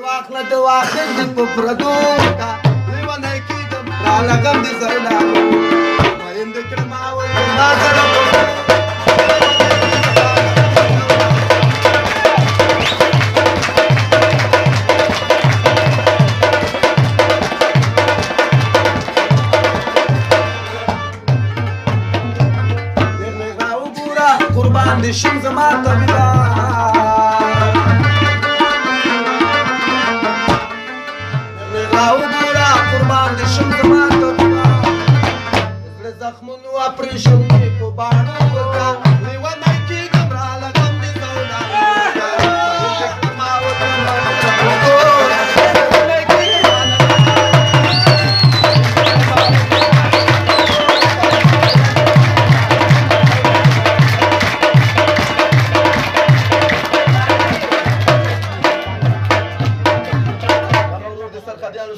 واخله د واخل د په پردو کا لیونی کېږم رالګم د زړلارو مین د کړم او ما سره قربان دي شم زما طبيبان راوګورا قربان دي شم زما طبيبان زړه زخمونو اپریشن کې په باڼو وکا لیونی کېږم رالګم د زړلارو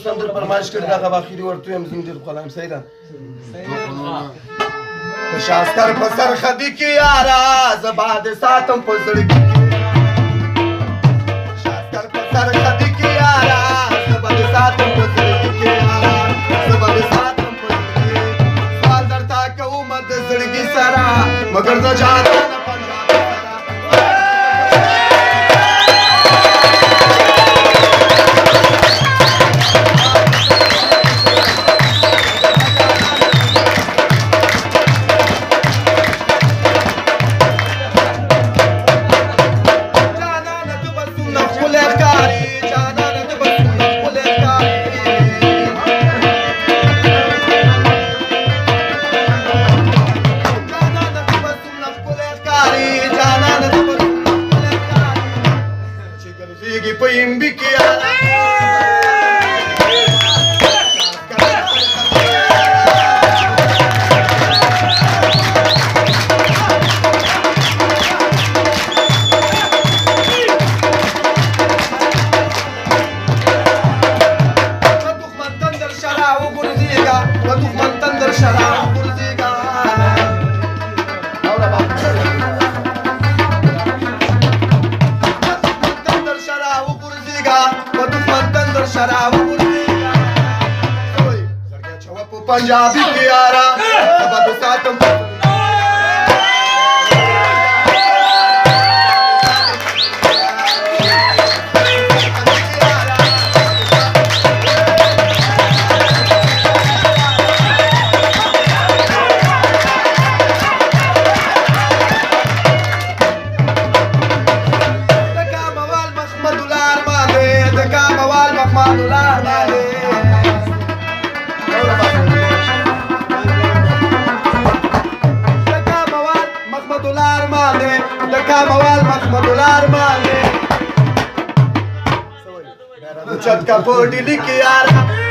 سندر فرمایش کړی دا غو اخیری ورته هم زندر قلم سیدا د شاستر په سر خدي کې یارا زباد ساتم په زړه کې شاستر په سر خدي کې یارا زباد ساتم په زړه کې یارا زباد ساتم په زړه کې سوال درته کوم د زړه کې سره مگر د جان पंजाबी के यारा सबद सातम $1 का पोटी लिखी यार